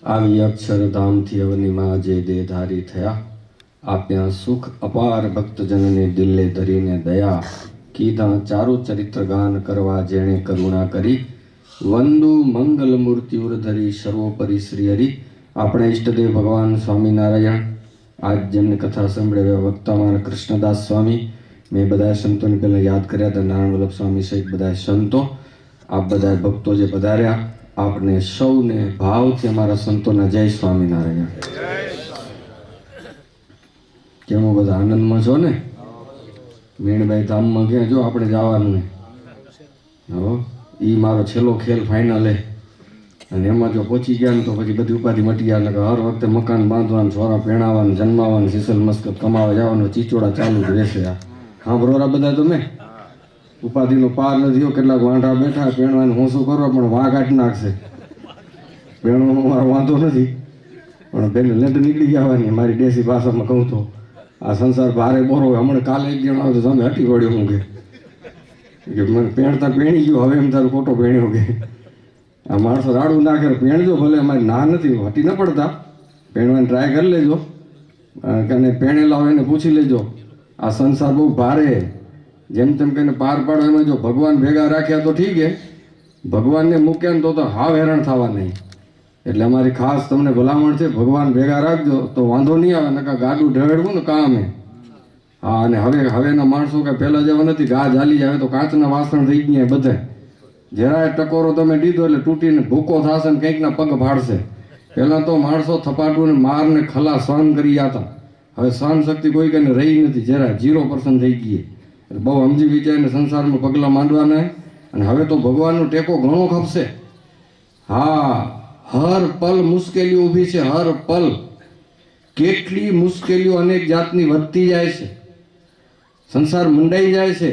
આવી અક્ષરધામથી અવનીમાં જે દેહધારી થયા, આપ્યા સુખ અપાર ભક્તજનને દિલે ધરીને દયા, કીધા ચારુ ચરિત્ર ગાન કરવા જેણે કરુણા કરી, વંદુ મંગલ મૂર્તિ ઉરધરી સર્વોપરી શ્રી હરિ. આપણે ઈષ્ટદેવ ભગવાન સ્વામિનારાયણ આજ જેમને કથા સાંભળે વક્તા મારા કૃષ્ણદાસ સ્વામી, મેં બધા સંતોને પહેલાં યાદ કર્યા હતા, નારાયણ વલ્લભ સ્વામી સહિત બધા સંતો, આપ બધા ભક્તો જે પધાર્યા, આપને સૌને ભાવથી અમારા સંતોના જય સ્વામિનારાયણ. કેમ બધા આનંદમાં છો ને? મીણભાઈ ધામમાં ક્યાં જો આપણે જવાનું ને, હો એ મારો છેલ્લો ખેલ ફાઇનલ હે, અને એમાં જો પહોંચી ગયા ને તો પછી બધી ઉપાધિ મટી જાય. એટલે હર વખતે મકાન બાંધવાનું, છોરા પહેણાવવાનું, જન્માવાનું, સિસલ મસ્કત કમાવા જવાનું, ચીચોડા ચાલુ જ રહેશે. આ સાંભળોરા બધા તમે ઉપાધિનો પાર નથી. કેટલાક વાંઢા બેઠા પહેણવાનું હું શું કરો, પણ વાં કાઢી નાખશે. પહેણવાનો મારો વાંધો નથી, પણ બેન લેટ નીકળી જવાની. મારી દેશી ભાષામાં કહું તો આ સંસાર ભારે બોરો. હમણાં કાલે એક જણ આવ્યો તો તમે હટી વળ્યો. હું કે મને પહેણતા પહેણી ગયો, હવે એમ તારું ખોટો પહેણ્યો કે આ માણસો રાડું નાખે. પહેણજો ભલે, અમારી ના નથી, હટી ન પડતા, પહેણવાની ટ્રાય કરી લેજો. અને પહેણેલા હોય એને પૂછી લેજો. આ સંસાર બહુ ભારે, જેમ તેમ કહીને પાર પાડો. એમાં જો ભગવાન ભેગા રાખ્યા તો ઠીક હે, ભગવાનને મૂક્યા ને તો હાવ હેરાન થવા નહીં. એટલે અમારી ખાસ તમને ભલામણ છે, ભગવાન ભેગા રાખજો તો વાંધો નહીં આવે. નકા ગાડું ઢળવું ને કામ હે. હા, અને હવેના માણસો કે પહેલાં જેવા નથી, ગા જાલી જાય તો કાચના વાસણ થઈ ગયા બધા. જરાય ટકોરો તમે દીધો એટલે તૂટીને ભૂકો થશે ને કંઈકના પગ ફાડશે. પહેલાં તો માણસો થપાટું ને માર ને ખલા સહન કરી જતા. હવે સહન શક્તિ કોઈ કને રહી નથી, જરાય 0% થઈ ગઈ. એટલે બહુ સમજી વિચારીને સંસારમાં પગલાં માંડવાના. અને હવે તો ભગવાનનો ટેકો ઘણો ખપશે. હા, હર પલ મુશ્કેલીઓ ઊભી છે, હર પલ કેટલી મુશ્કેલીઓ અનેક જાતની વધતી જાય છે. સંસાર મંડાઈ જાય છે,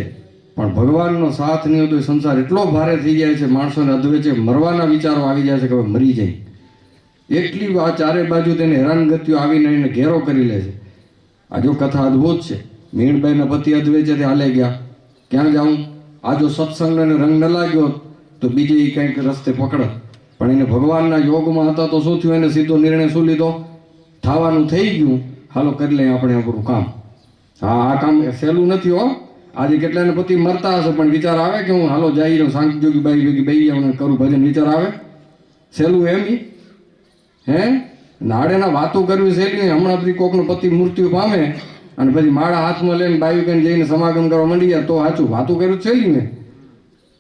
પણ ભગવાનનો સાથ નહીં હોય તો સંસાર એટલો ભારે થઈ જાય છે, માણસોને અધવે મરવાના વિચારો આવી જાય છે કે હવે મરી જાય. એટલી આ ચારે બાજુ તેને હેરાનગતિઓ આવીને એને ઘેરો કરી લે છે. આ જો કથા અદ્ભુત છે. મીણબાઈના પતિ અદ્વે છે, તે હાલે ગયા. ક્યાં જાઉં? આ જો સત્સંગને રંગ ન લાગ્યો તો બીજે એ કંઈક રસ્તે પકડત. પણ એને ભગવાનના યોગમાં હતા તો શું થયું? એને સીધો નિર્ણય શું લીધો? થવાનું થઈ ગયું, હાલો કરી લઈએ આપણે આપણું કામ. હા, આ કામ સહેલું નથી હો. આજે કેટલાને પતિ મરતા હશે, પણ વિચાર આવે કે હું હાલો જઈ રહ્યો શાંતિ જોગી બાઈ ભેગી બેસી જાઉં કરું ભજન. વિચાર આવે? સહેલું એમ હે? નાડેના વાતો કરવી સહેલી. હમણાં બધી કોકનો પતિ મૃત્યુ પામે અને પછી માળા હાથમાં લઈને બાયું કહીને જઈને સમાગમ કરવા માંડી જાય તો સાચું. વાતું કર્યું સહેલી મેં.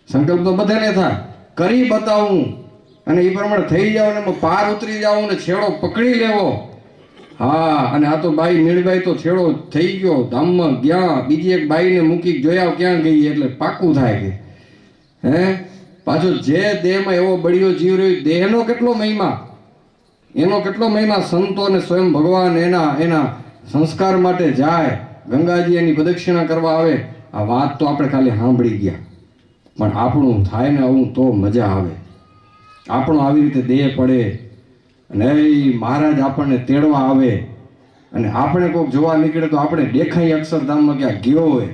સંકલ્પ તો બધાને થાય, કરી બતાવું અને એ પ્રમાણે થઈ જાવ ને પાર ઉતરી જાવ ને છેડો પકડી લેવો. હા, અને આ તો બાઈ મીણબાઈ તો છેડો થઈ ગયો, ધામમાં ગયા, બીજી એક બાઈને મૂકી જોયા ક્યાં ગઈ, એટલે પાકું થાય કે હે. પાછો જે દેહમાં એવો બળિયો જીવ રહ્યો, દેહનો કેટલો મહિમા, એનો કેટલો મહિમા. સંતો અને સ્વયં ભગવાન એના સંસ્કાર માટે જાય, ગંગાજી એની પ્રદક્ષિણા કરવા આવે. આ વાત તો આપણે ખાલી સાંભળી ગયા, પણ આપણું થાય ને આવું તો મજા આવે. આપણો આવી રીતે દેહ પડે અને એ મહારાજ આપણને તેડવા આવે અને આપણે કોઈક જોવા નીકળે તો આપણે દેખાઈ અક્ષરધામમાં ક્યાં ગયો હોય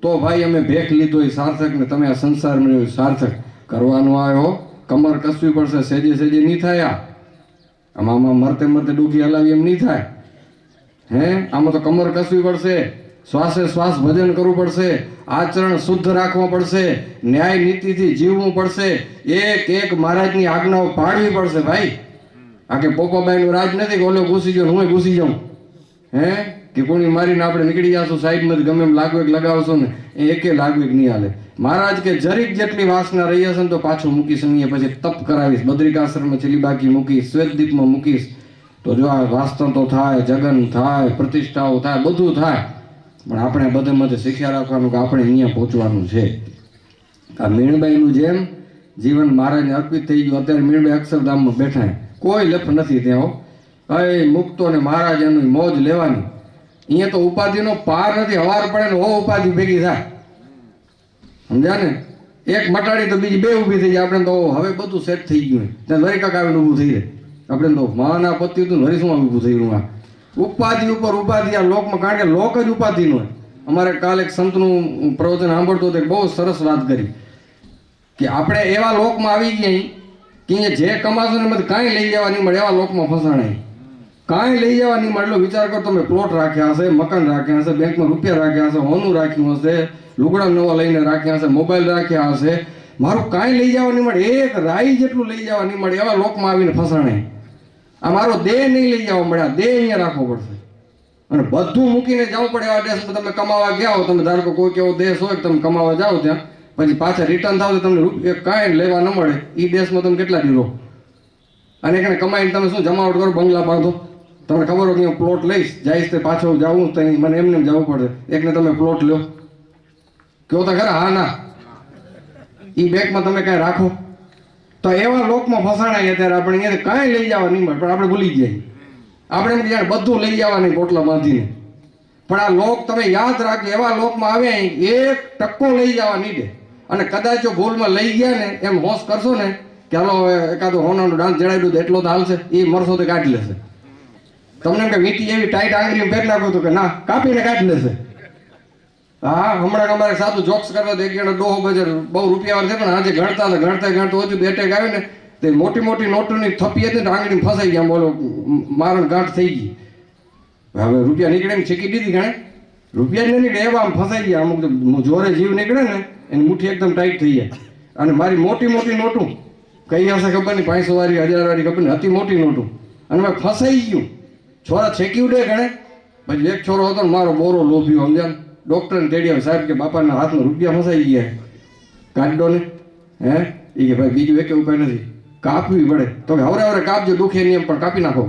તો ભાઈ અમે ભેખ લીધો એ સાર્થક. ને તમે આ સંસાર મેળવ્યો સાર્થક કરવાનો આવ્યો. કમર કસવી પડશે, સેજે સેજે નહીં થાય. આમાં મરતે મરતે ડૂકી હલાવી એમ નહીં થાય હે. આમાં તો કમર કસવી પડશે, શ્વાસે શ્વાસ ભજન કરવું પડશે, આચરણ શુદ્ધ રાખવું પડશે, ન્યાય નીતિથી જીવવું પડશે, એક એક મહારાજની આજ્ઞાઓ પાડવી પડશે ભાઈ. આ કે પોપાબાઈનું રાજ નથી કે ઓલો ઘૂસી ગયો હું ઘૂસી જાઉં હે, કે કોણી મારીને આપણે નીકળી જશું સાઈડમાં ગમે એમ લાગવેક લગાવશો ને એ એકે લાગવેક નહીં હાલે. મહારાજ કે જરીક જેટલી વાસના રહી હશે ને તો પાછું મૂકીશ, અહીંયા પછી તપ કરાવીશ, બદ્રિકાશ્રમમાં છેલ્લી બાકી મૂકીશ, શ્વેતદીપમાં મૂકીશ. તો જો આ વાસ્તવ તો થાય, જગન થાય, પ્રતિષ્ઠાઓ થાય, બધું થાય, પણ આપણે બધામાંથી શીખ્યા રાખવાનું કે આપણે અહીંયા પહોંચવાનું છે. આ મીણબાઈનું જેમ જીવન મહારાજને અર્પિત થઈ ગયું. અત્યારે મીણબાઈ અક્ષરધામમાં બેઠા, કોઈ લફ નથી ત્યાં. કઈ મુક્તો ને મહારાજ એનું મોજ લેવાની. અહીંયા તો ઉપાધિનો પાર નથી. હવાર પડે ને હો ઉપાધિ ભેગી થાય, સમજ્યા ને? એક મટાડી તો બીજી બે ઊભી થઈ જાય. આપણે તો હવે બધું સેટ થઈ ગયું, ત્યાં દરેક આવીને ઊભું થઈ જાય. આપણે તો મહાના પતિ હતું હરી શું ઊભું થઈ રહ્યું. આ ઉપાધિ ઉપર ઉપાધિ આ લોકમાં, કારણ કે લોક જ ઉપાધિનો હોય. અમારે કાલે એક સંતનું પ્રવચન સાંભળતો હતો, બહુ સરસ વાત કરી કે આપણે એવા લોકમાં આવી ગયા કે જે કમાશો ને એમાંથી કાંઈ લઈ જવા નહીં મળે એવા લોકમાં ફસાણાય. કાંઈ લઈ જવા નહીં મળે. એટલો વિચાર કરો, તમે પ્લોટ રાખ્યા હશે, મકાન રાખ્યા હશે, બેંકમાં રૂપિયા રાખ્યા હશે, હોનું રાખ્યું હશે, લુગડા નવા લઈને રાખ્યા હશે, મોબાઈલ રાખ્યા હશે, મારું કાંઈ લઈ જવા નહીં મળે, એક રાઈ જેટલું લઈ જવા નહીં મળે એવા લોકમાં આવીને ફસાણાય. આ મારો દેહ નહીં લઈ જવા મળે, આ દેહ અહીંયા રાખવો પડશે અને બધું મૂકીને જવું પડે. એવા દેશમાં તમે કમાવા ગયા હો, તમે ધારો કે કોઈક એવો દેશ હોય કે તમે કમાવા જાઓ ત્યાં, પછી પાછા રિટર્ન થાવ તો તમને રૂપિયા કાંઈ લેવા ન મળે. એ દેશમાં તમે કેટલા દી રહો અને એને કમાઈને તમે શું જમાવટ કરો, બંગલા બાંધો. તમને ખબર હોય કે હું પ્લોટ લઈશ, જઈશ તે પાછો જાઉં તો મને એમને જવું પડે. એકને તમે પ્લોટ લો કહો તો ખરા હા ના, એ બેંકમાં તમે કાંઈ રાખો. તો એવા લોકમાં ફસાણાય અત્યારે. આપણે અહીંયા કાંઈ લઈ જવા નહીં મળે, પણ આપણે ભૂલી ગયા. આપણે એમ જાણે બધું લઈ જવા નહીં પોટલા બાંધીને. પણ આ લોક તમે યાદ રાખજો, એવા લોકમાં આવ્યા એક ટક્કો લઈ જવા નહીં દે. અને કદાચ જો ભૂલમાં લઈ ગયા ને એમ હોશ કરશો ને કે હાલો હવે એકાદો હોનાનો ડાન્સ જણાવી દઉં તો એટલો તો હાલશે, એ મરશો તો કાઢી લેશે. તમને એમ કે વીંટી એવી ટાઈટ આંગળી ફેર નાખો તો કે ના, કાપીને કાઢી લેશે. હા, હમણાં અમારે સાદું જોક્સ કરતા એક જણા ડોહો બજાર બહુ રૂપિયાવાર છે, પણ આજે ગણતા ઓછું એટેક આવ્યું ને તે મોટી મોટી નોટોની થપ્પી હતી ને આંગળી ફસાઈ ગયા. બોલો મારણ ગાંઠ થઈ ગઈ. હવે રૂપિયા નીકળે ને છેકી દીધી ગણે, રૂપિયા જ નીકળે એવા આમ ફસાઈ ગયા. અમુક જોરે જીવ નીકળે ને એની મુઠ્ઠી એકદમ ટાઈટ થઈ જાય. અને મારી મોટી મોટી નોટું કઈ હશે ખબર નહીં, 500 વાળી 1000 વાળી ખબર નહીં, હતી મોટી નોટું. અને મેં ફસાઈ ગયું. છોરા છેકી ઉડે ગણે. પછી એક છોરો હતો ને મારો બોરો લોભ્યો, સમજ્યા. ડૉક્ટરને તેડ્યા, સાહેબ કે બાપાના હાથમાં રૂપિયા ફસાઈ ગયા, કાઢો ને. હે એ કે ભાઈ બીજું એક ઉપાય નથી, કાપવી પડે. તો કે હવે કાપજો, દુખે નહીં એમ પણ કાપી નાખો.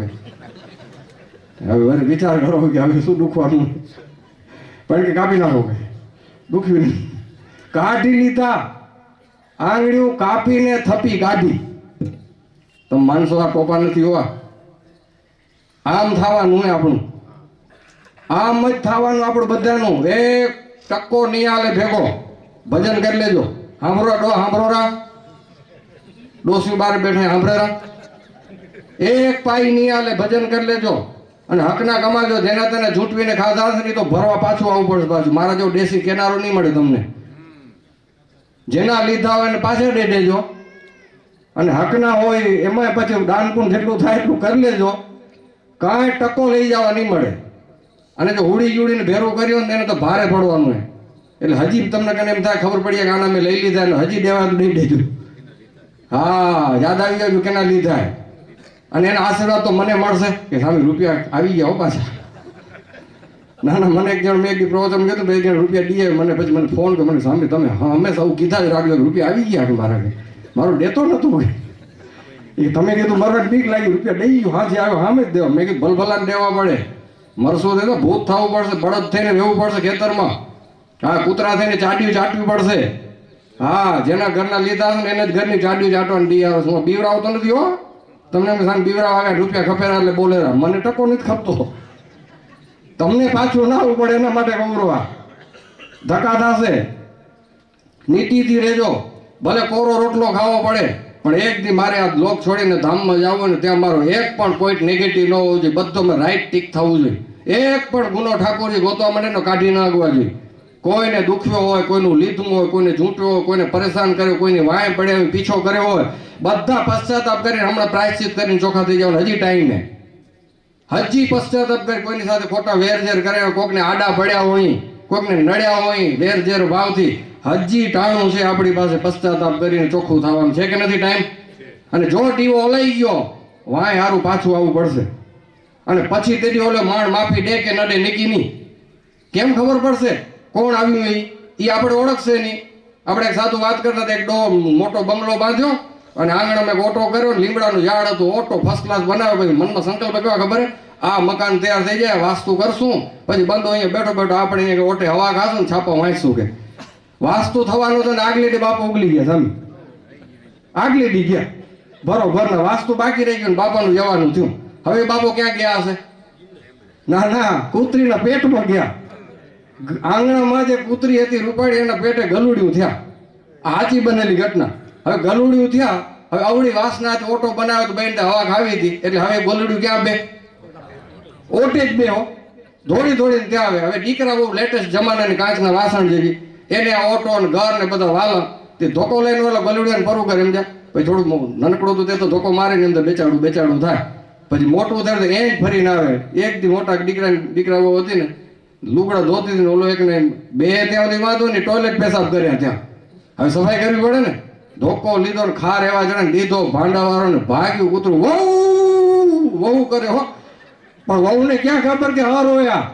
કે હવે વિચાર કરો કે હવે શું દુખવાનું, પણ કે કાપી નાખો. કે દુખ્યું નહીં, કાઢી લીધા. આંગળીઓ કાપીને થપી કાઢી. તમે માનસો આ ટોપા નથી હોવા. આમ થવાનું હોય આપણું, આમ જ થવાનું આપણું બધાનું. એક ટક્કો નહીં આલે ભેગો. ભજન કરી લેજો. સાંભળો ડોસી બાર બેઠા સાંભળેરા. એક પાઈ નહીં આલે, ભજન કરી લેજો. અને હકના કમાજો. જેના તેને ઝૂંટવીને ખાધા હશે તો ભરવા પાછું આવવું પડશે. પાછું મારા જેવો દેશી કેનારો નહીં મળે તમને. જેના લીધા હોય એને પાછળ દઈ દેજો. અને હકના હોય એમાં પછી દાન પુણ્ય જેટલું થાય એટલું કરી લેજો. કાંઈ ટકો લઈ જવા નહીં મળે. અને જો હુડી જુડીને ભેરું કર્યો ને એને તો ભારે પડવાનું હોય. એટલે હજી તમને કને એમ થાય ખબર પડી કે આના મેં લઈ લીધા ને હજી દેવાનું દઈ દેજો. હા, યાદ આવી જાય કેના લીધા. અને એના આશીર્વાદ તો મને મળશે કે સામે રૂપિયા આવી ગયા હો પાછા. ના ના, મને એક જણ મેં એક પ્રવચન કીધું, 2 જણ રૂપિયા દીએ મને. પછી મને ફોન કર્યો, મને સામે તમે હા હંમેશા આવું કીધા જ રાખજો, રૂપિયા આવી ગયા કે મારા. મારું દેતો નહોતું. એ તમે કીધું મારા બીક લાગી, રૂપિયા દઈ ગયું. હા જે આવ્યો સામે જ દેવા. મેં કીધું ભલભલાને દેવા પડે. મરસો દે તો ભૂત થવું પડશે, બળદ થઈને રહેવું પડશે ખેતરમાં. હા, કૂતરા થઈને ચાટ્યું ચાટવી પડશે. હા, જેના ઘરના લીધા હશે ને એને જ ઘરની ચાટ્યું ચાટવાની દી આવે. હું બીવરાવતો નથી હો. તમને એમ સામે બીવરાવ આવ્યા, રૂપિયા ખપેરા એટલે બોલેરા. મને ટકો નથી ખપતો. તમને પાછું ના આવવું પડે એના માટે કવરવા. ધક્કા થશે. નીતિથી રહેજો. ભલે કોરો રોટલો ખાવો પડે, પણ એક દી મારે આ લોક છોડીને ધામમાં જવું ને ત્યાં મારો એક પણ પોઈન્ટ નેગેટિવ ન હોવું જોઈએ. બધો મેં રાઈટ ટીક થવું જોઈએ. એક પણ ગુનો ઠાકોરજી ગોતવા માટે કાઢી નાખવા જોઈએ. કોઈને દુખ્યો હોય, કોઈનું લીધું હોય, કોઈને ઝૂંટ્યો હોય, કોઈને પરેશાન કર્યો, કોઈની વાય પડ્યા હોય, પીછો કર્યો હોય, બધા પશ્ચાતાપ કરીને હમણાં પ્રાયશ્ચિત કરીને ચોખ્ખા થઈ જવાનું. હજી ટાઈમે હજી પશ્ચાતાપ કરી કોઈની સાથે ખોટા વેરઝેર કર્યા, કોઈકને આડા પડ્યા હોય, કોઈકને નડ્યા હોય વેરઝેર ભાવથી, હજી ટાણું છે આપણી પાસે પશ્ચાતાપ કરીને ચોખ્ખું થવાનું છે કે નથી ટાઈમ? અને જો ટીવો ઓલાઈ ગયો વાય હારું પાછું આવવું પડશે. અને પછી તેથી ઓલે માણ માફી દે કે નડે નીકી નહીં. કેમ ખબર પડશે કોણ આવ્યું? એ આપણે ઓળખશે નહીં. આપણે એક સાધુ વાત કરતા હતા, એક મોટો બંગલો બાંધ્યો અને આંગણામાં એક ઓટો કર્યો, લીમડાનું ઝાડ હતું, ઓટો ફર્સ્ટ ક્લાસ બનાવ્યો. પછી મનમાં સંકલ્પ કેવા ખબર? આ મકાન તૈયાર થઈ જાય, વાસ્તુ કરશું, પછી બંધો અહીંયા બેઠો બેઠો આપણે અહીંયા ઓટે હવા ખાશું ને છાપા વાંચશું. કે વાસ્તુ થવાનું હતું ને આગલી ડી બાપા ઉગલી ગયા. તમે આગલી ડી ગયા બરોબર ને વાસ્તુ બાકી રહી ગયું ને બાપાનું જવાનું થયું. હવે બાપો ક્યાં ગયા હશે? ના ના, કૂતરીના પેટમાં ગયા. આંગણામાં જે કૂતરી હતી રૂપાડી એના પેટે ગલુડિયું થયા. આજી બનેલી ઘટના. હવે ગલુડિયું થયા, હવે અવળી વાસના ઓટો બનાવ્યો તો બેન હવા ખાવી હતી, એટલે હવે ગલુડિયું ક્યાં બે? ઓટે જ બે હો, દોડી દોડીને ત્યાં આવે. હવે દીકરા બહુ લેટેસ્ટ જમાનાની કાચના વાસણ જેવી, એને આ ઓટો ને ઘર ને બધા વાલા તે ધોકો લઈને ઓલા ગલુડિયાને પરું કરે સમજ્યા. પછી થોડું નાનકડું હતું તે તો ધોકો મારે ને અંદર બેચાડું થાય. પછી મોટું થાય તો એ જ ફરીને આવે. એક દી મોટા દીકરાઓ હતી ને લુગડા ધોતી હતી ને ઓલો એક ને બે ત્યાં સુધી વાંધો ને ટોયલેટ પેશાબ કર્યા ત્યાં. હવે સફાઈ કરવી પડે ને. ધોકો લીધો ને ખાર એવા જણા લીધો ભાંડાવાળો ને ભાગ્યું કૂતરું વહુ કરે હો. પણ વહુને ક્યાં ખબર કે હાર હોયા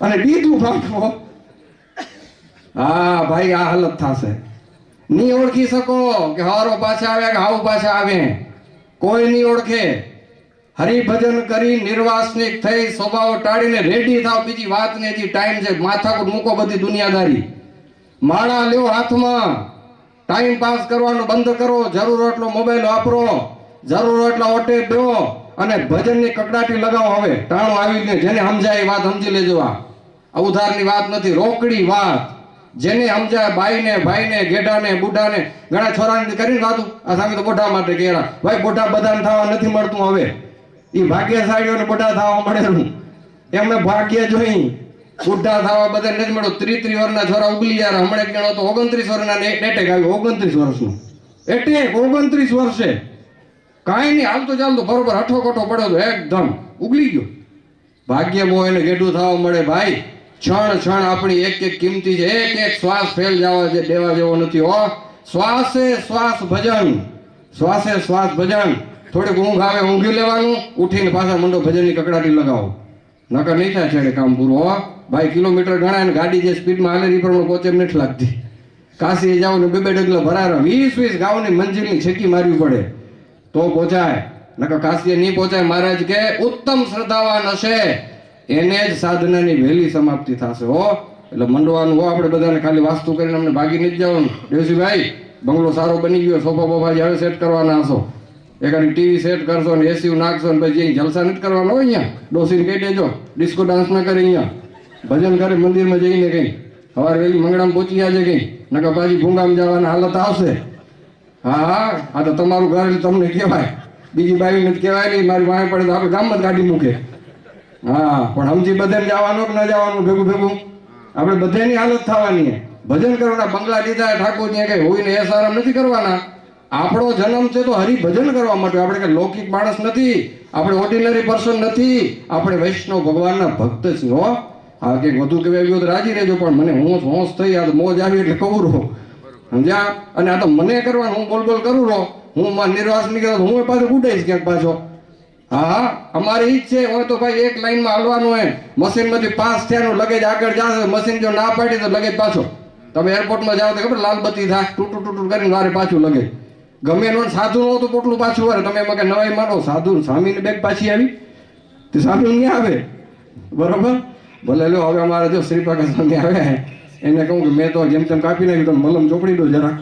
અને દીધું ભાગવો. હા ભાઈ આ હાલત થશે. નહીં ઓળખી શકો કે હારો પાછા આવ્યા કે હાવ પાછા આવે. કોઈ નહીં ઓળખે. હરિભજન કરી નિર્વાસનિક થઈ સ્વભાવ ટાળીને રેડી થાવ. બીજી વાત ને હજી ટાઈમ છે. માથાકૂટ મૂકો બધી દુનિયાદારી. માળા લ્યો હાથમાં. ટાઈમ પાસ કરવાનું બંધ કરો. જરૂર એટલો મોબાઈલ વાપરો. જરૂર એટલા ઓટે દો અને ભજનની કકડાટી લગાવો. હવે ટાણું આવી ગયું. જેને સમજાય વાત સમજી લેજો. આ ઉધારની વાત નથી, રોકડી વાત. જેને સમજાય બાઈને ભાઈને ગેઢાને બુઢાને ઘણા છોરાની કરીને વાતું. આ સામે તો બોઢા માટે કહેરા ભાઈ બોઢા બધાને થવા નથી મળતું. હવે એ ભાગ્યશાળીઓને બોઢા થવા મળેલું. એમને ભાગ્ય જોઈ બુઢા થવા બધા નથી મળ્યું. 30 વર્ષના છોરા ઉગલી યાર. હમણાં એક જણો તો 29 વર્ષના એટેક આવ્યો. 29 વર્ષનું એટેક 29 વર્ષે કાંઈ નહીં હાલતો ચાલતો બરોબર હઠો કઠો પડ્યો તો એકદમ ઉગલી ગયો. ભાગ્ય બહુ એને ગેઢું થવા મળે ભાઈ. ક્ષણ આપણી એક કિંમતી છે. એક શ્વાસ ફેલ જવા દેવા જેવો નથી હો. શ્વાસે શ્વાસ ભજન. શ્વાસે શ્વાસ ભજન. થોડીક ઊંઘ આવે ઊંઘી લેવાનું. ઉઠીને પાછા મંડો ભજનની કકડાટી લગાવો. નકર નહીં થાય છેડે કામ પૂરું હો ભાઈ. કિલોમીટર ગણાય ને ગાડી જે સ્પીડમાં હાલે એ પ્રમાણે પહોંચે એમ નથી લાગતી. કાશી જાવ ને 2 ડગલા ભરારા 20 ગાઉની મંજિલની છેકી મારવી પડે તો પહોંચાય. નકર કાશીએ નહીં પહોંચાય. મહારાજ કે ઉત્તમ શ્રદ્ધાવાન હશે એને જ સાધનાની વહેલી સમાપ્તિ થશે હો. એટલે મંડવાનું હો. આપણે બધાને ખાલી વાસ્તુ કરીને અમને ભાગી નથી જવાનું. દેવસીભાઈ બંગલો સારો બની ગયો. સોફા બોફા હવે સેટ કરવાના હશો. એકાદી ટીવી સેટ કરશો ને એસી નાખશો ને પછી જલસા નથી કરવાનો હોય. અહીંયા ડોસીને કહી દેજો ડિસ્કો ડાન્સ ના કરે. અહીંયા ભજન કરે મંદિરમાં જઈને કઈ સવારે વહેલી મંગળામાં પહોંચી જાય કઈ. નકર પાછી ભૂંગામાં જવાની હાલત આવશે. હા આ તો તમારું ઘર તમને કહેવાય. બીજી બાઈ નથી કહેવાય નહીં. મારી વાંહે પડે તો આપણે ગામમાં જ ગાડી મૂકે. હા પણ સમજી બધાને જવાનું કે ન જવાનું ભેગું આપણે બધાની હાલત થવાની. ભજન કરવાના બંગલા લીધા ઠાકોર ત્યાં કઈ હોય ને એ સારામ નથી કરવાના. આપણો જન્મ છે તો હરિભજન કરવા માટે. આપણે કઈ લૌકિક માણસ નથી. આપણે ઓર્ડિનરી પર્સન નથી. આપણે વૈષ્ણવ ભગવાનના ભક્ત છીએ હો. હા કંઈક વધુ કહેવાય ગયું તો રાજી રહેજો. પણ મને હોશ થઈ આ તો મોજ આવી એટલે કહું રહો સમજ્યા. અને આ તો મને કરવાનું હું બોલ કરું રહો. હું નિર્વાસ નીકળ્યો હું પાછો ગુડાઈશ ક્યાંક પાછો. હા અમારી ઈ જ છે. હોય તો ભાઈ એક લાઈનમાં હાલવાનું હોય. મશીનમાંથી પાસ થયાનું લગેજ આગળ જશે. મશીન જો ના પાડી તો લગેજ પાછો. તમે એરપોર્ટમાં જાઓ તો ખબર લાલબત્તી થાય ટૂટું કરીને વારે પાછું લગેજ. ગમે એનું સાધુ નું તો પોટલું પાછું વારે. તમે એમાં કે નવાઈ માનો સાધુ સ્વામીની બેગ પાછી આવી તે સ્વામી નહીં આવે બરોબર. ભલે લો હવે અમારે જો શ્રીપાકા સ્વામી આવે એને કહું કે મેં તો જેમ તેમ કાપી નાખ્યું તમે મલમ ચોપડી દો જરા.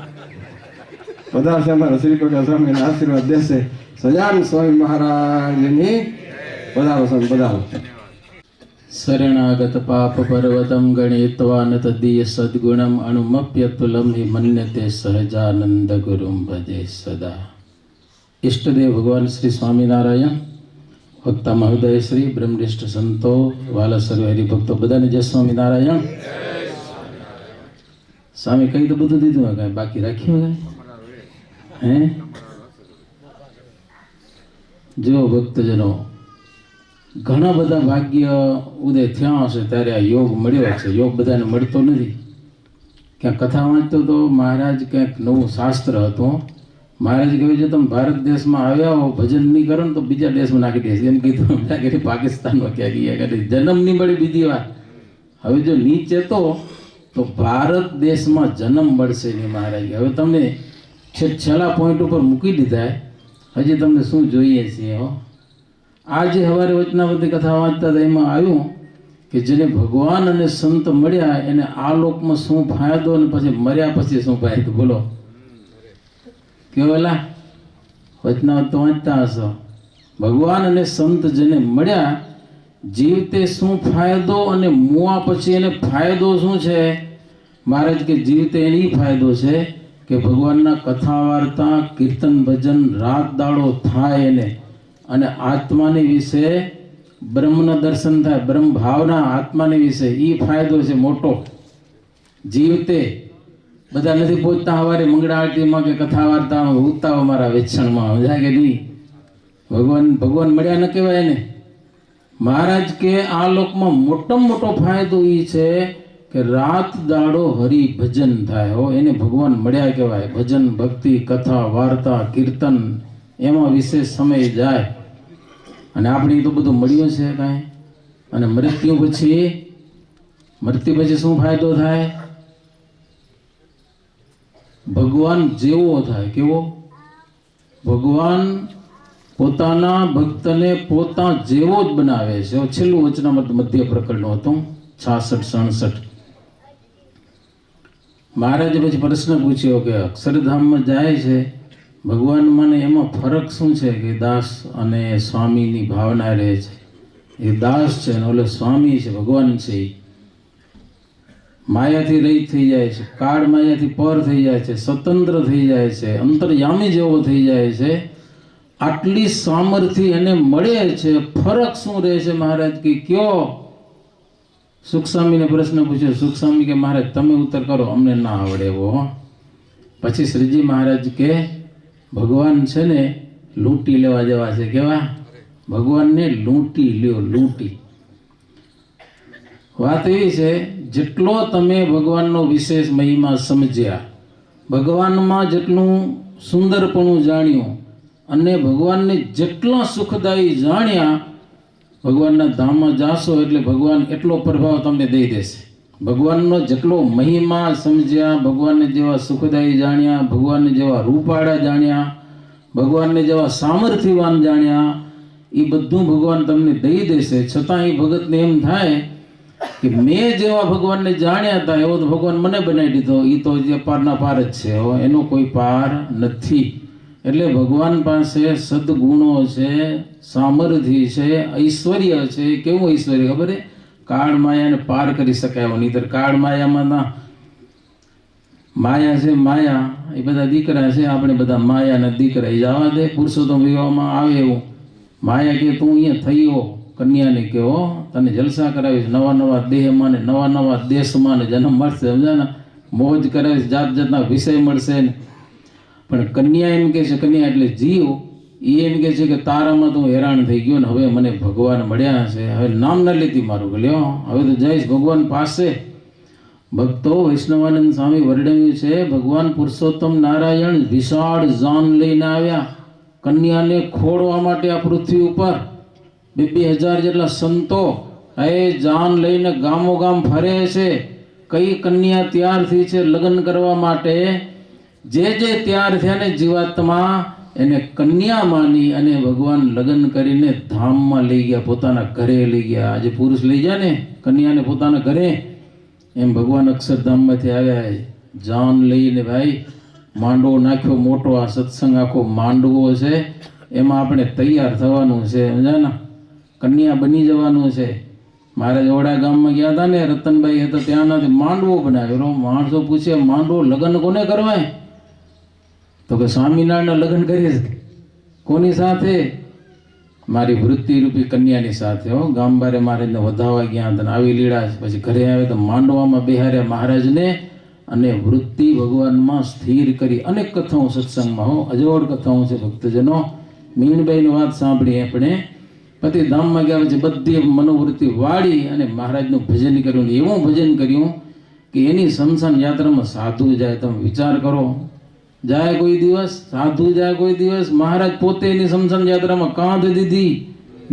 બધા છે અમારા શ્રીપાકા સ્વામીના આશીર્વાદ દેશે. સજાન સ્વામી મહારાજની પધારો સ્વામી પધારો. શરણાગત પાપ પર્વતમ ગણિત્વા ન તદીય સદ્ગુણમ અણુમપ્યતુલમ હિ મન્યતે સહજાનંદ ગુરુમ ભજે સદા. ઈષ્ટદેવ ભગવાન શ્રી સ્વામિનારાયણ, વક્તા મહોદય શ્રી, બ્રહ્મનિષ્ઠ સંતો, વાલા સર્વ હરિભક્તો બધાને જય સ્વામિનારાયણ. સ્વામી કઈ તો બધું દીધું હોય કાંઈ બાકી રાખ્યું હે? જો ભક્તજનો ઘણા બધા ભાગ્ય ઉદય થયા હશે ત્યારે આ યોગ મળ્યો છે. યોગ બધાને મળતો નથી. ક્યાંક કથા વાંચતો તો મહારાજ ક્યાંક નવું શાસ્ત્ર હતું. મહારાજ કહ્યું છે તમે ભારત દેશમાં આવ્યા હો ભજન નહીં કરો ને તો બીજા દેશમાં નાખી દેશે એમ કીધું. પાકિસ્તાનમાં ક્યાં ગયા જન્મ નહીં મળે બીજી વાર. હવે જો નીચે તો ભારત દેશમાં જન્મ મળશે નહીં મહારાજ. હવે તમને છેલ્લા પોઈન્ટ ઉપર મૂકી દીધા. હજી તમને શું જોઈએ છીએ હો. આજે સવારે વચનાવતી કથા વાંચતા હતા એમાં આવ્યું કે જેને ભગવાન અને સંત મળ્યા એને આ લોકમાં શું ફાયદો અને પછી મર્યા પછી શું ફાયદો બોલો કેવલા વચનાવત વાંચતા હશો. ભગવાન અને સંત જેને મળ્યા જીવતે શું ફાયદો અને મુવા પછી એને ફાયદો શું છે. મહારાજ કે જીવતે એની ફાયદો છે કે ભગવાનના કથા વાર્તા કીર્તન ભજન રાત દાડો થાય એને અને આત્માની વિશે બ્રહ્મના દર્શન થાય. બ્રહ્મ ભાવના આત્માની વિશે એ ફાયદો છે મોટો જીવતે. બધા નથી પહોંચતા સવારે મંગળા આરતીમાં કે કથા વાર્તામાં ઉગતા મારા વેચાણમાં સમજાય કે નહીં? ભગવાન મળ્યા ન કહેવાય ને. મહારાજ કે આ લોકમાં મોટામાં મોટો ફાયદો એ છે કે રાત દાડો હરિ ભજન થાય હો, એને ભગવાન મળ્યા કહેવાય. ભજન, ભક્તિ, કથા, વાર્તા, કીર્તન એમાં વિશેષ સમય જાય. અને આપણે તો બધું મળ્યું છે કાંઈ. અને મૃત્યુ પછી શું ફાયદો થાય? ભગવાન જેવો થાય. કેવો? ભગવાન પોતાના ભક્તને પોતા જેવો જ બનાવે છે. છેલ્લું વચનામૃત મધ્ય પ્રકરણનું હતું 66-67. મહારાજે પછી પ્રશ્ન પૂછ્યો કે અક્ષરધામમાં જાય છે ભગવાન મને, એમાં ફરક શું છે કે દાસ અને સ્વામીની ભાવના રહે છે? એ દાસ છે અને ઓલો સ્વામી છે, ભગવાન છે. એ માયાથી રહિત થઈ જાય છે, કાળ માયાથી પર થઈ જાય છે, સ્વતંત્ર થઈ જાય છે, અંતર્યામી જેવો થઈ જાય છે. આટલી સામર્થ્ય એને મળે છે. ફરક શું રહે છે મહારાજ કે કયો? સુખસ્વામીને પ્રશ્ન પૂછ્યો. સુખસ્વામી કે મહારાજ તમે ઉત્તર કરો, અમને ના આવડે એવો. પછી શ્રીજી મહારાજ કે ભગવાન છે ને લૂંટી લેવા જેવા છે. કેવા? ભગવાનને લૂંટી લ્યો, લૂંટી. વાત એવી છે, જેટલો તમે ભગવાનનો વિશેષ મહિમા સમજ્યા, ભગવાનમાં જેટલું સુંદરપણું જાણ્યું અને ભગવાનને જેટલા સુખદાયી જાણ્યા, ભગવાનના ધામમાં જાશો એટલે ભગવાન એટલો પ્રભાવ તમને દઈ દેશે. ભગવાનનો જેટલો મહિમા સમજ્યા, ભગવાનને જેવા સુખદાયી જાણ્યા, ભગવાનને જેવા રૂપાળા જાણ્યા, ભગવાનને જેવા સામર્થ્યવાન જાણ્યા, એ બધું ભગવાન તમને દઈ દેશે. છતાં એ ભગતને એમ થાય કે મેં જેવા ભગવાનને જાણ્યા હતા એવો તો ભગવાન મને બનાવી દીધો. એ તો જે પારના પાર જ છે, એનો કોઈ પાર નથી. એટલે ભગવાન પાસે સદગુણો છે, સામર્થ્ય છે, ઐશ્વર્ય છે. કેવું ઐશ્વર્ય ખબર છે? કાળ માયાને પાર કરી શકાય. નહીંતર કાળ માયામાં ના માયા છે, માયા એ બધા દીકરા છે, આપણે બધા માયાના દીકરા. એ જવા દે, પુરુષોત્તમ વિવાહમાં આવે એવું. માયા કે તું અહીંયા થયો, કન્યાને કે હો તને જલસા કરાવીશ, નવા નવા દેહમાં ને નવા નવા દેશમાં ને જન્મ મળશે, સમજા ને, મોજ કરાવીશ, જાત જાતના વિષય મળશે ને. પણ કન્યા એમ કે છે, કન્યા એટલે જીવ, એ એમ કે છે કે તારામાં તો હેરાન થઈ ગયો ને હવે મને ભગવાન મળ્યા છે, હવે નામ ના લેતી મારું, લ્યો હવે તો જઈશ ભગવાન પાસે. ભક્તો, વૈષ્ણવાનંદ સ્વામી વર્ણવ્યું છે, ભગવાન પુરુષોત્તમ નારાયણ વિશાળ જાન લઈને આવ્યા કન્યાને ખોડવા માટે આ પૃથ્વી ઉપર. 2,000 જેટલા સંતો એ જાન લઈને ગામો ગામ ફરે છે. કઈ કન્યા તૈયાર થઈ છે લગ્ન કરવા માટે? જે તૈયાર થયા ને જીવાત્મા, એને કન્યા માની અને ભગવાન લગ્ન કરીને ધામમાં લઈ ગયા, પોતાના ઘરે લઈ ગયા. આજે પુરુષ લઈ જાય ને કન્યાને પોતાના ઘરે, એમ ભગવાન અક્ષરધામમાંથી આવ્યા જાન લઈને. ભાઈ માંડવો નાખ્યો મોટો, આ સત્સંગ આખો માંડવો છે, એમાં આપણે તૈયાર થવાનું છે, સમજાના, કન્યા બની જવાનું છે. મારા જોડા ગામમાં ગયા હતા ને, રતનભાઈ હતા, ત્યાંનાથી માંડવો બનાવ્યો. માણસો પૂછે માંડવો લગ્ન કોને કરવાય? તો કે સ્વામિનારાયણ લગ્ન કરીએ. કોની સાથે? મારી વૃત્તિરૂપી કન્યાની સાથે. ગામ બારે મહારાજને વધાવવા ગયા હતા, આવી લીડા. પછી ઘરે આવે તો માંડવામાં બેહાર્યા મહારાજને અને વૃત્તિ ભગવાનમાં સ્થિર કરી. અનેક કથાઓ સત્સંગમાં અજોડ કથાઓ છે ભક્તજનો. મીણબાઈની વાત સાંભળી આપણે. પતિ ધામમાં ગયા પછી બધી મનોવૃત્તિ વાળી અને મહારાજનું ભજન કર્યું. એવું ભજન કર્યું કે એની શમશાન યાત્રામાં સાધુ જાય. તમે વિચાર કરો, જાય કોઈ દિવસ સાધુ, જાય કોઈ દિવસ. મહારાજ પોતે એની શમશાન યાત્રામાં કાંધ દીધી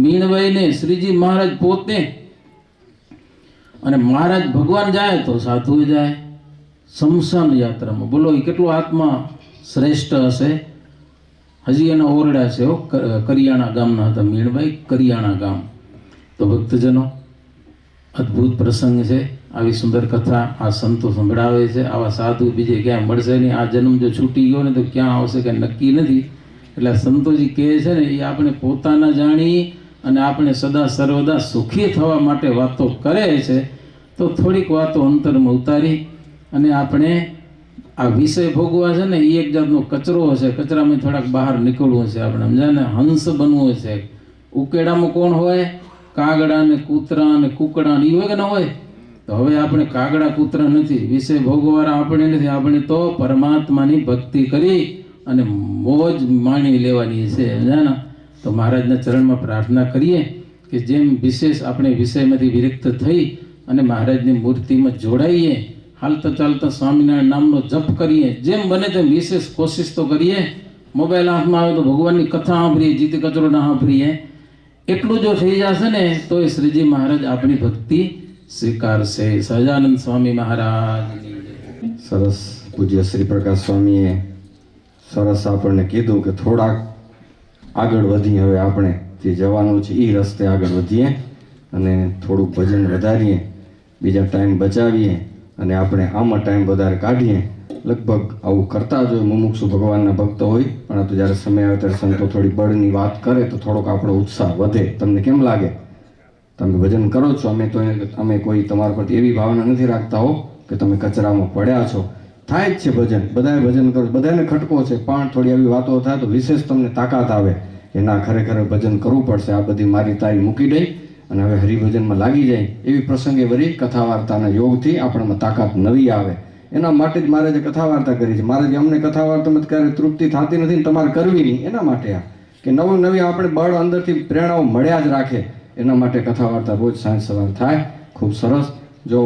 મીણબાઈને, શ્રીજી મહારાજ પોતે. અને મહારાજ ભગવાન જાય તો સાધુ જાય શમશાન યાત્રામાં. બોલો એ કેટલો આત્મા શ્રેષ્ઠ હશે. હજી એના ઓરડા છે. કરિયાણા ગામના હતા મીણબાઈ, કરિયાણા ગામ. તો ભક્તજનો, અદ્ભુત પ્રસંગ છે. આવી સુંદર કથા આ સંતો સંભળાવે છે. આવા સાધુ બીજે ક્યાંય મળશે નહીં. આ જન્મ જો છૂટી ગયો ને તો ક્યાં આવશે કંઈ નક્કી નથી. એટલે સંતોજી કહે છે ને, એ આપણે પોતાના જાણી અને આપણે સદા સર્વદા સુખી થવા માટે વાતો કરે છે. તો થોડીક વાતો અંતરમાં ઉતારી અને આપણે આ વિષય ભોગવા છે ને, એ એક જાતનો કચરો છે. કચરામાં થોડાક બહાર નીકળવું છે આપણે, સમજાય ને. હંસ બનવું છે. ઉકેડામાં કોણ હોય? કાગડા ને કૂતરા ને કુકડા ને, એ હોય કે ના હોય? તો હવે આપણે કાગડા કૂતરા નથી, વિષય ભોગવાળા આપણે નથી, આપણે તો પરમાત્માની ભક્તિ કરી અને મોજ માણી લેવાની છે, સમજ્યા ને? તો મહારાજના ચરણમાં પ્રાર્થના કરીએ કે જેમ વિશેષ આપણે વિષયમાંથી વિરક્ત થઈ અને મહારાજની મૂર્તિમાં જોડાઈએ, હાલતા ચાલતા સ્વામિનારાયણ નામનો જપ કરીએ, જેમ બને તેમ વિશેષ કોશિશ તો કરીએ. મોબાઈલ હાથમાં આવે તો ભગવાનની કથા સાંભળીએ, જીત કચરો ના સાંભળીએ. એટલું જો થઈ જશે ને તો એ શ્રીજી મહારાજ આપણી ભક્તિ સ્વીકારશે. સહજાનંદ સ્વામી મહારાજ. સરસ. પૂજ્ય શ્રી પ્રકાશ સ્વામીએ સરસ આપણને કીધું કે થોડાક આગળ વધીએ. હવે આપણે જે જવાનું છે એ રસ્તે આગળ વધીએ અને થોડુંક ભજન વધારીએ, બીજા ટાઈમ બચાવીએ અને આપણે આમાં ટાઈમ વધારે કાઢીએ. લગભગ આવું કરતા જ હોય મુમુક્ષુ ભગવાનના ભક્તો હોય, પણ આ તો જ્યારે સમય આવે ત્યારે સંતો થોડી બળની વાત કરે તો થોડોક આપણો ઉત્સાહ વધે. તમને કેમ લાગે? તમે ભજન કરો છો, અમે કોઈ તમારા પરથી એવી ભાવના નથી રાખતા હો કે તમે કચરામાં પડ્યા છો. થાય જ છે ભજન, બધાએ ભજન કરો, બધાને ખટકો છે, પણ થોડી આવી વાતો થાય તો વિશેષ તમને તાકાત આવે કે ના, ખરેખર ભજન કરવું પડશે. આ બધી મારી તારી મૂકી દઈ અને હવે હરિભજનમાં લાગી જાય. એવી પ્રસંગે વળી કથા વાર્તાના યોગથી આપણામાં તાકાત નવી આવે. એના માટે જ મારે જે કથા વાર્તા કરી છે. મારે જે અમને કથા વાર્તામાં ક્યારેય તૃપ્તિ થતી નથી ને તમારે કરવી નહીં, એના માટે આ કે નવું નવી આપણે બળ અંદરથી પ્રેરણાઓ મળ્યા જ રાખે, એના માટે કથા વાર્તા રોજ સાંજ સવાર થાય. ખૂબ સરસ. જો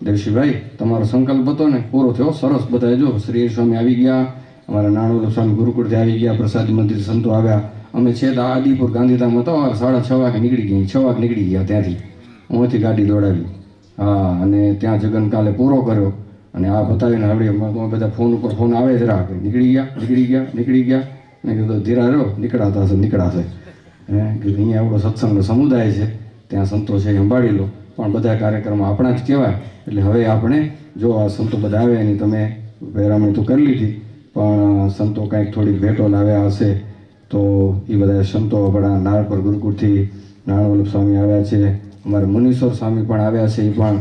દેવશીભાઈ, તમારો સંકલ્પ હતો ને પૂરો થયો. સરસ. બધા જો શ્રી સ્વામી આવી ગયા, અમારા નાણોલ સ્વામી ગુરુકુળથી આવી ગયા, પ્રસાદી મંદિર સંતો આવ્યા. અમે છે તો આદિપુર ગાંધીધામ હતો, 6:30 વાગે નીકળી ગયા. 6 વાગે નીકળી ગયા ત્યાંથી, અહીંથી ગાડી દોડાવી. હા, અને ત્યાં જગન કાલે પૂરો કર્યો અને આ બતાવીને આવડી બધા ફોન ઉપર ફોન આવે જ રાખે. નીકળી ગયા. મેં કીધું ધીરા રહ્યો, નીકળાશે. હે કીધું અહીંયા આપણો સત્સંગનો સમુદાય છે, ત્યાં સંતો છે સંભાળી લો. પણ બધા કાર્યક્રમો આપણા જ કહેવાય. એટલે હવે આપણે જો આ સંતો બધા આવે એની તમે પહેરામણી તો કરી લીધી, પણ સંતો કાંઈક થોડીક ભેટો લાવ્યા હશે તો એ બધા સંતો આપણા નારપર ગુરુકુળથી નાણવલ્લભ સ્વામી આવ્યા છે, અમારે મુનીશ્વર સ્વામી પણ આવ્યા છે, એ પણ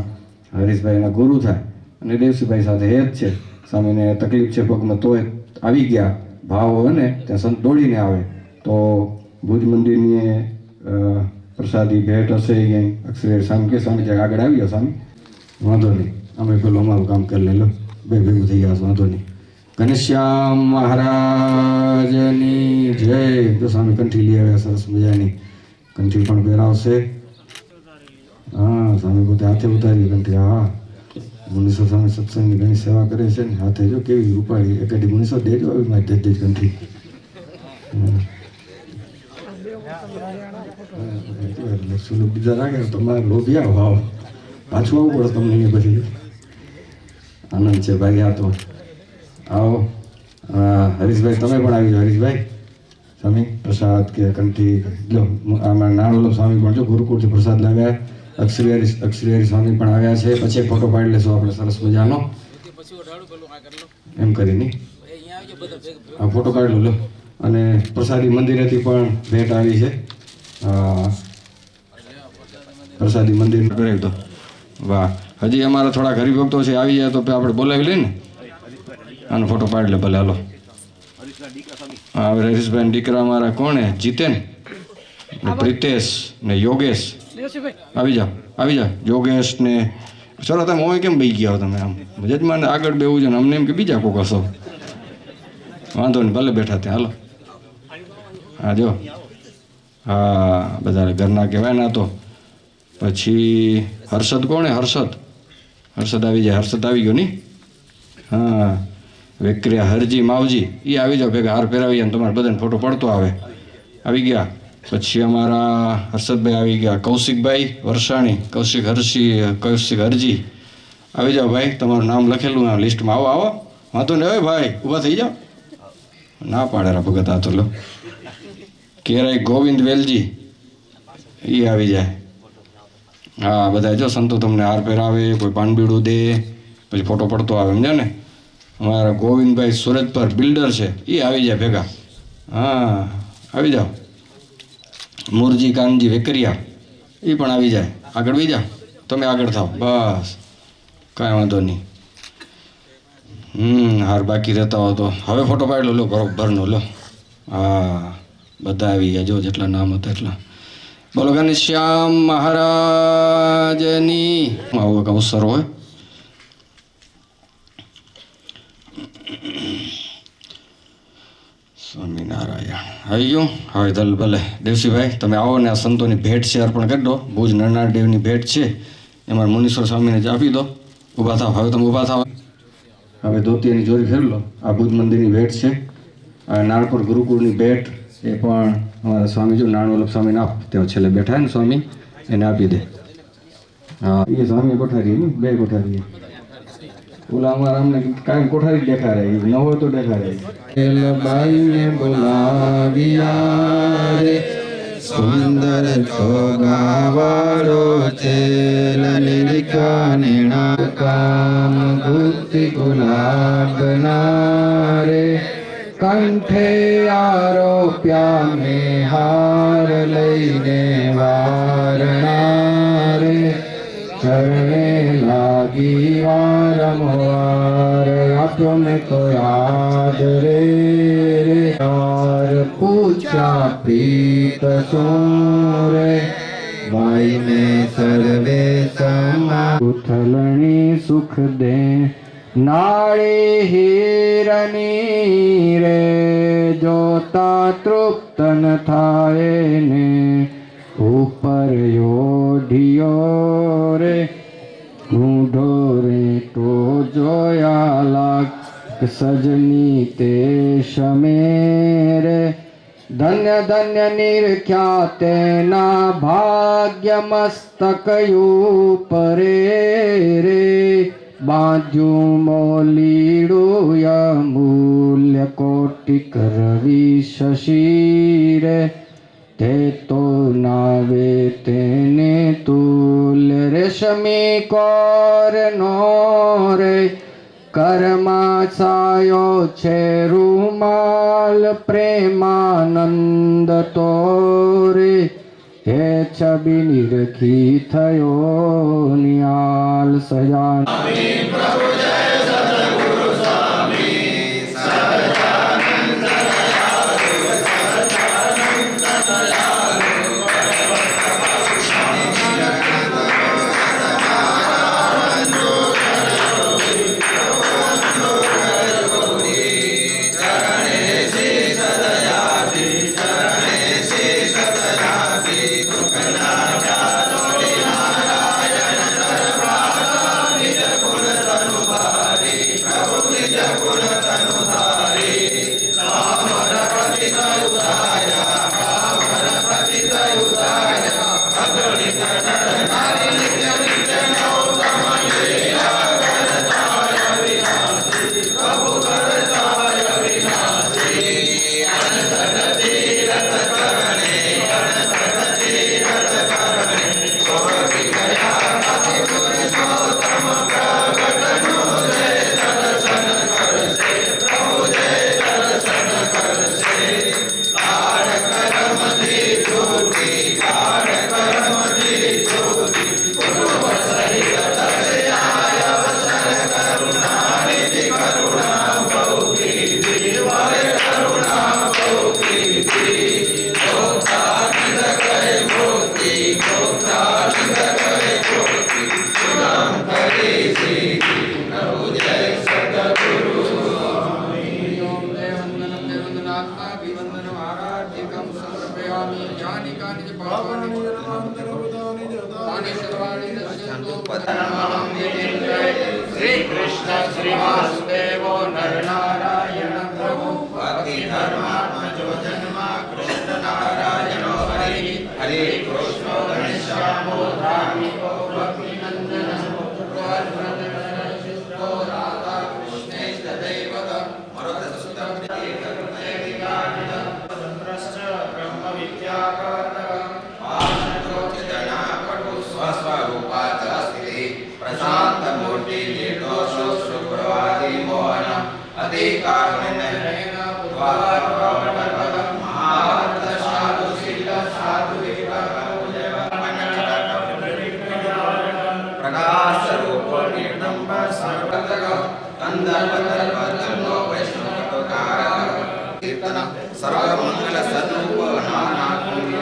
હરીશભાઈના ગુરુ થાય અને દેવસીભાઈ સાથે એ જ છે. સ્વામીને તકલીફ છે પગમાં તોય આવી ગયા. ભાવ હોય ને ત્યાં સંત દોડીને આવે. તો ભુજ મંદિરની પ્રસાદી ભેટ હશે એ અક્ષર સ્વામી કે સ્વામી જ્યાં આગળ આવી ગયો સ્વામી, વાંધો નહીં, અમે પેલું અમારું કામ કરી લે લો, બે ભેગું થઈ ગયા, વાંધો નહીં. ઘનશ્યામ મહારાજની જય. તો સ્વામી કંઠી લઈ આવ્યા, સરસ મજાની કંઠી પણ પહેરાવશે. હા, સ્વામી પોતે હાથે ઉતારી કંઠી. હા, મુનીશ્વર સ્વામી સત્સંગની ઘણી સેવા કરે છે ને, હાથે જો કેવી રૂપાળી એકાદી મુનીશ્વર દેજો આવી મારી દેજ કંઠી. એટલે બીજા રાખે તમારે લોભિયા ભાવ પાછું આવવું પડે તમને અહીંયા પછી. આનંદ છે ભાઈ. આ તો આવો. હરીશભાઈ તમે પણ આવી જાઓ. હરીશભાઈ સ્વામી પ્રસાદ કે કંઠી લો. આમાં નાણવલ્લભ સ્વામી પણ જો ગુરુકુળથી પ્રસાદ લાવ્યા. અક્ષરી સ્વામી પણ આવ્યા છે. પછી ફોટો પાડી લેશો આપણે સરસ મજાનો, એમ કરીને આ ફોટો પાડી લો. અને પ્રસાદી મંદિરેથી પણ ભેટ આવી છે. પ્રસાદી મંદિર કરાવી દો. વાહ. હજી અમારા થોડા હરિભક્તો છે, આવી જાય તો આપણે બોલાવી લઈએ ને. આનો ફોટો પાડી લે ભલે. હાલો. હા, હવે હરીશભાઈ દીકરા અમારા કોણે? જીતેન ને પ્રિતેશ ને યોગેશ. આવી જાઓ. યોગેશ ને ચલો. તમે હોય કેમ બઈ ગયા હો તમે? આમ જજમાન આગળ બેવું છે ને અમને એમ કે બીજા કોક હશો. વાંધો નહીં, ભલે બેઠા ત્યાં. હાલો. હા જો. હા, બધા ઘરના કહેવાય ના. તો પછી હર્ષદ કોણે? હર્ષદ આવી જાય. હર્ષદ આવી ગયો નહીં? હા, વેકરિયા હરજી માવજી એ આવી જાઓ ભેગા. હાર પહેરાવી અને તમારે બધાને ફોટો પડતો આવે. આવી ગયા. પછી અમારા હર્ષદભાઈ આવી ગયા. કૌશિકભાઈ વરસાણી, કૌશિક હરજી આવી જાઓ ભાઈ. તમારું નામ લખેલું આ લિસ્ટમાં. આવો. વાંધો ને. હવે ભાઈ ઊભા થઈ જાઓ. ના પાડેરા ભગત. આ તો લો. કેરાઈ ગોવિંદ વેલજી એ આવી જાય. હા, બધા જો સંતો તમને હાર પહેરાવે, કોઈ પાનબીડું દે, પછી ફોટો પડતો આવે. સમજ્યા ને? અમારા ગોવિંદભાઈ સુરજપર બિલ્ડર છે, એ આવી જાય ભેગા. હા, આવી જાઓ. મુરજી કાનજી વેકરિયા એ પણ આવી જાય. આગળ વહી જાઓ. તમે આગળ થાવ બસ, કાંઈ વાંધો નહીં. હાર બાકી રહેતા હો તો હવે ફોટો પાડી લો બરોબરનો લો. હા, બધા આવી ગયા. જો જેટલા નામ હતા એટલા. બોલો ઘનશ્યામ મહારાજની આવો એક અવસર હોય. સ્વામિનારાયણ. આવી ગયું હવે દલ ભલે. દેવસીભાઈ તમે આવો ને આ સંતોની ભેટ છે અર્પણ કરી દો. ભુજ નરનાળ દેવની ભેટ છે એમાં મુનીશ્વર સ્વામીને જ આપી દો. ઊભા થાવ. હવે તમે ઊભા થાવ. હવે ધોતીની જોરી ફેરી લો. આ ભુજ મંદિરની ભેટ છે. આ નાણપુર ગુરુકુળની ભેટ એ પણ અમારા સ્વામી જો નાણવલ્લભ સ્વામીને આપ. ત્યાં છેલ્લે બેઠા ને સ્વામી એને આપી દે. હા એ સ્વામી કોઠારી ને બે કોઠારી. ઓલા અમારા અમને કાયમ કોઠારી દેખાડે ન હોય તો દેખાડે. બાઈને બોલાવ્યા રે સુંદર ચોગાવાળો છે લલિકા કામ ભૂતિ ગુલાબના રે કંઠે આરોપ્યા મેં હાર લઈને વારણા રે ચરણે લાગી વારંવાર આપ્યો મેં તો યાદ રે યાર પૂછ્યા પ્રીત શું રે ભાઈ મેં સર્વે સમા ઉથલણી સુખ દે નાળી હીરની રે જોતા તૃપ્ત ન થાય ને ઉપર યોઢિયો રે ઢૂંઢો રે તો જોયા લાગ સજની તે શમે રે ધન્ય ધન્ય નિરખ્યા તેના ભાગ્ય મસ્તક પરે રે બાજુ મોલીડું અમૂલ્ય કોટિક રવિ શશી રે તે તો નાવે તેને તુલ્ય રેશમી કોર નો રે કર્મા છાયો છે રૂમાલ પ્રેમાનંદ તો રે હે છબી નિરખી થયો નિયાલ સજાન શ્રી કૃષ્ણ શ્રી વાસુદેવો નરનારાયણ પ્રભુ ભક્તિ ધર્માત્મજો જન્મા કૃષ્ણ નારાયણો હરિ હરે કૃષ્ણ ઘનશ્યામો ધાર્મિકો ભક્તિ નંદન શિષ્ટો રાધા કૃષ્ણે તદૈવત મરતસુતમ તંત્રશ્ચ બ્રહ્મ વિદ્યાકારક આશ્રયોચના પટુ સ્વસ્વરૂપાત સ્થિતિ પ્રશાંત મૂર્તિ નિર્દોષ શુભ્રવાદી મોહન અતિ કારુણ્યેન મહાર્થ સાધુ શીલ સાધુ પ્રકાશ રૂપ નિર્દંબ સર્વતક કંદર્પ તલ્લો વૈષ્ણવ કારક કીર્તન સર્વ મંગલ સદરૂપ નાના પુણ્ય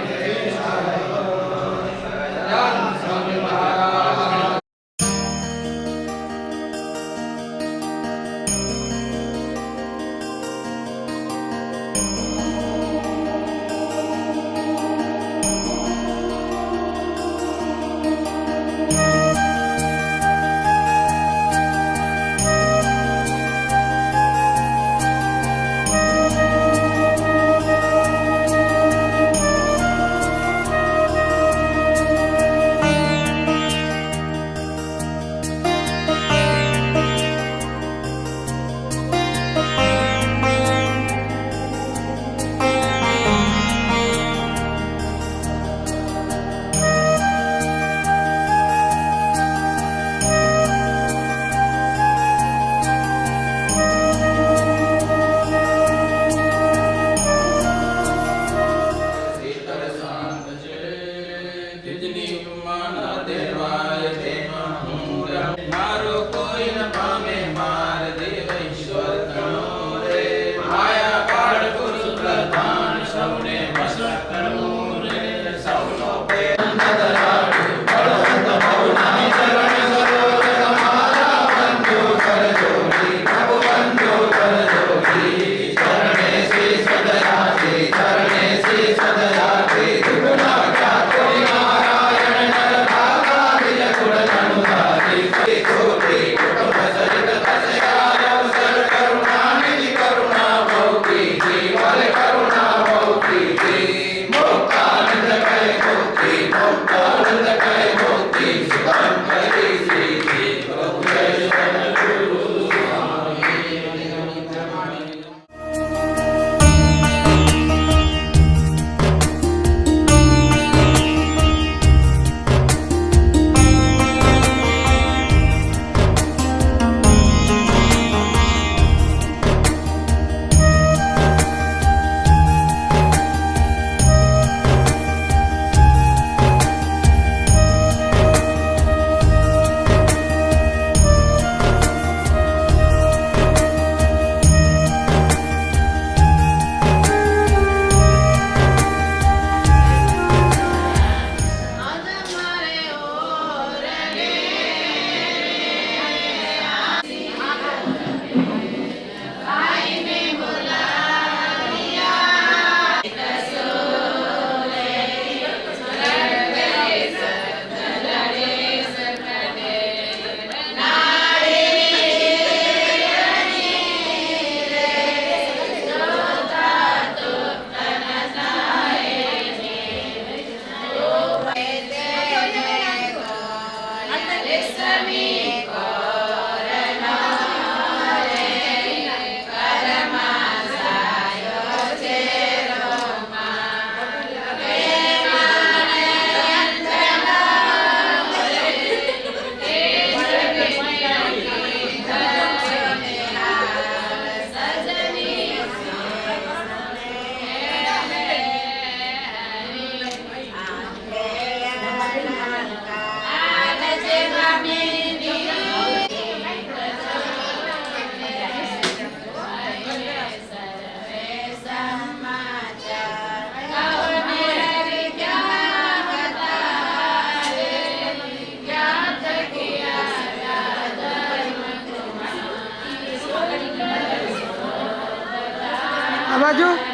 બાજુ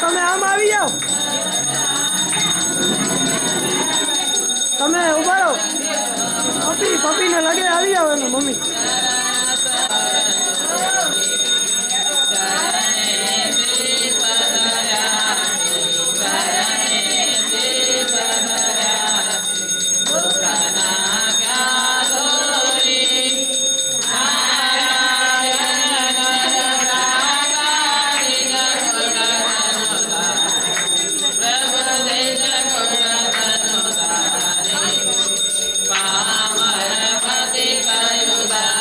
તમે આમ આવી જાઓ, તમે ઉભા રહો. પપ્પીને લગે આવી જાઓ એનો mummy. Pamara Pati Kayuda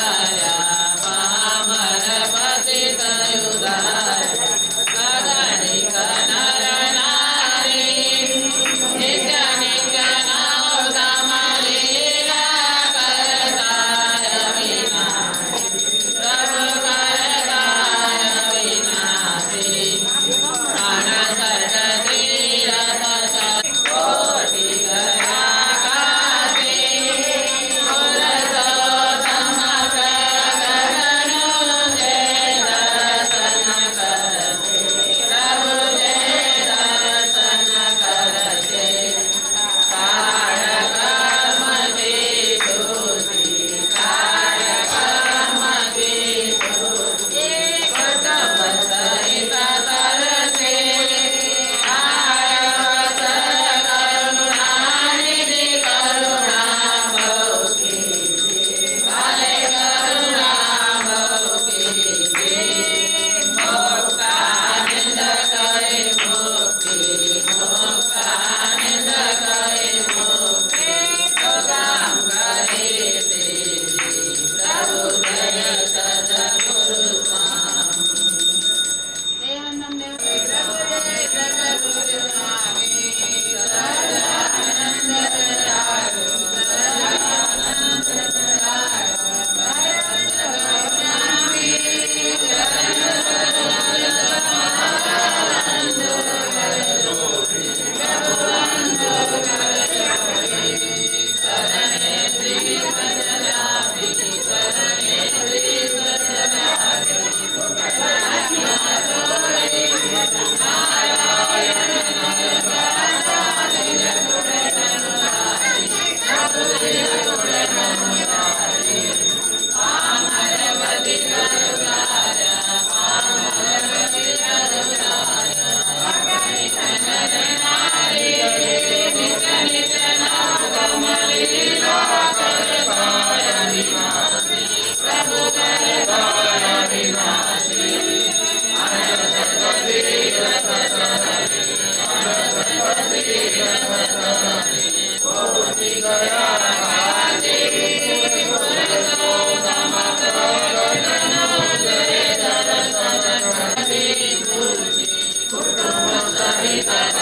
Hari